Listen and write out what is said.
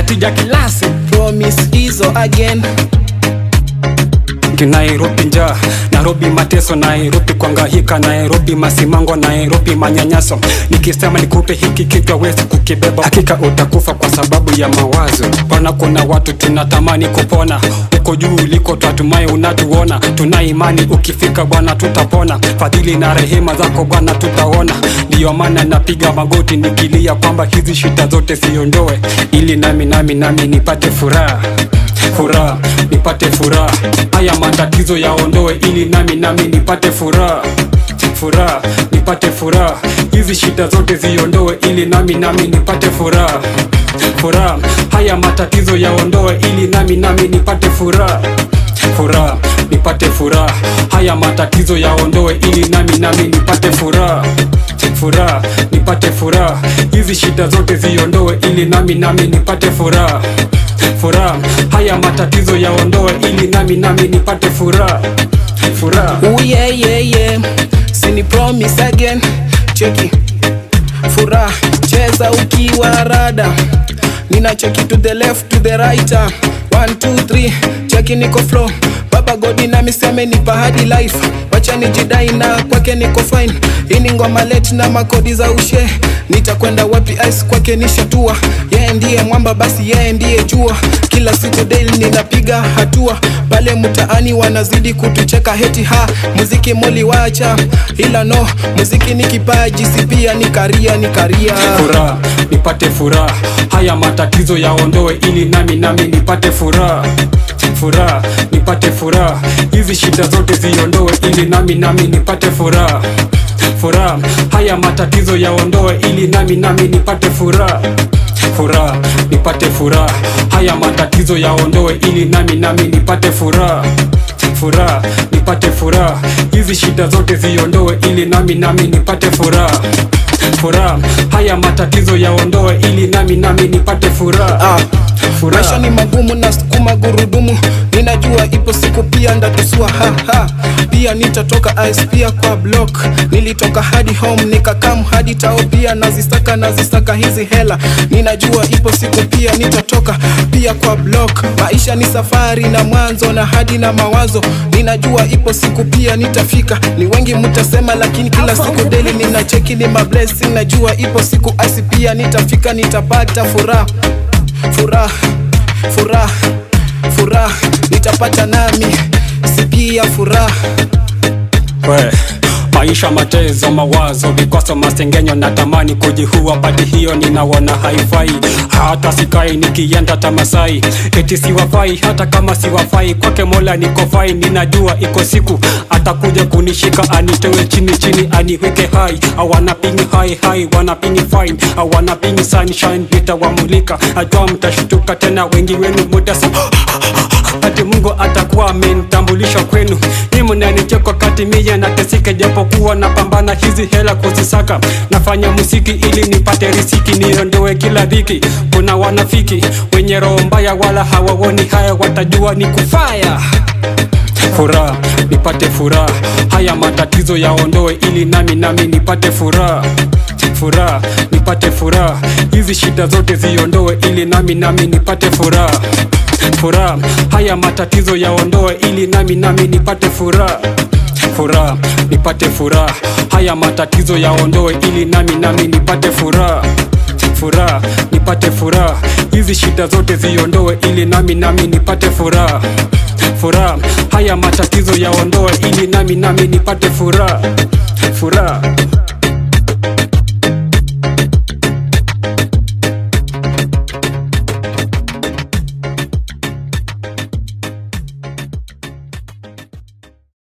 natija kilasi. Promise hizo again. Nairobi njaa, Nairobi mateso, Nairobi kuangahika, Nairobi masimango, Nairobi manyanyaso. Nikisema nikupe hiki kitu hawezi kukibeba, hakika utakufa kwa sababu ya mawazo. Bwana kuna watu tunatamani kupona, uko juu uliko twatumai unatuona. Tuna imani ukifika Bwana tutapona, fadhili na rehema zako Bwana tutaona. Ndiyo maana napiga magoti nikilia kwamba hizi shida zote siondoe, ili nami nipate furaha. Furaha, nipate furaha. Haya matatizo yaondoe ili nami nipate furaha. Furaha, nipate furaha. Hizi shida zote ziondoe ili nami nipate furaha. Furaha, haya matatizo yaondoe ili nami nipate furaha. Furaha, nipate furaha. Haya matatizo yaondoe ili nami nipate furaha. Furaha, nipate furaha. Hizi shida zote ziondoe ili nami nipate furaha. Furaha, haya matatizo yaondoe ili nami nipate furaha. Furaha. Oh yeah yeah yeah. Sini promise again. Cheki. Furaha, cheza ukiwa rada. Nina cheki to the left to the right. 1 2 3. Cheki niko flow. Baba God na miseme nipa hadi life. Wacha nijidai na kwake niko fine. Hii ngoma late na makodi za ushe. Nitakwenda wapi ice kwake nishatua. Yeye ndiye mwamba basi yeye ndiye jua. Kila siku daily ninapiga hatua. Pale mtaani wanazidi kutucheka heti ha. Muziki moli wacha ila no. Muziki ni kipaji si pia ni karia. Furaha, nipate furaha. Haya matatizo yaondoe ili nami nipate furaha. Furaha, nipate furaha. Hizi shida zote ziondoe ili nami nipate furaha. Furaha, haya matatizo yaondoe ili nami nipate furaha. Furaha, nipate furaha. Haya matatizo yaondoe ili nami nipate furaha. Furaha, nipate furaha. Hizi shida zote ziondoe ili nami nipate furaha. Furaha, haya matatizo yaondoe ili nami nipate furaha. Maisha ni magumu na sukuma gurudumu. Ninajua ipo siku pia ndatusua ha. Pia nitatoka ice pia kwa block. Nilitoka hadi home nikakam hadi tao pia nazistaka hizi hela. Ninajua ipo siku pia nitatoka pia kwa block. Maisha ni safari na mwanzo na hadi na mawazo. Ninajua ipo siku pia nitafika. Ni wengi mutasema lakini kila siku daily ninacheki ni my blessing. Najua ipo siku ice pia nitafika, nitapata furaha. Furaha, furaha, furaha, nitapata nami sipia furaha. Maisha matezo mawazo vikoso masengenyo natamani kujihua badi hiyo ninaona haifai. Hata sikai nikienda tamasai eti siwafai hata kama siwafai kwake Mola niko fai. Ninajua iko siku atakuja kunishika anitoe chini aniweke high. I wanna ping high wanna ping fine. I wanna ping sunshine nitawamulika. Ajua mtashtuka tena wengi wenu mutasa hadi Mungu atakuwa amenitambulisha kwenu. Ni mnanicheka kati mia natesika japo kuwa napambana hizi hela kuzisaka. Nafanya muziki ili nipate riziki niondoe kila dhiki. Kuna wanafiki wenye roho mbaya wala hawawoni haya watajua ni kufaya. Furaha, nipate furaha. Haya matatizo yaondoe ili nami nipate furaha. Furaha, nipate furaha. Hizi shida zote ziondoe ili nami nipate furaha. Furaha, haya matatizo yaondoe ili nami nipate furaha. Furaha, nipate furaha. Haya matatizo yaondoe ili nami nipate furaha. Furaha, nipate furaha. Hizi shida zote ziondoe ili nami nipate furaha. Furaha, haya matatizo yaondoe ili nami nipate furaha. Furaha.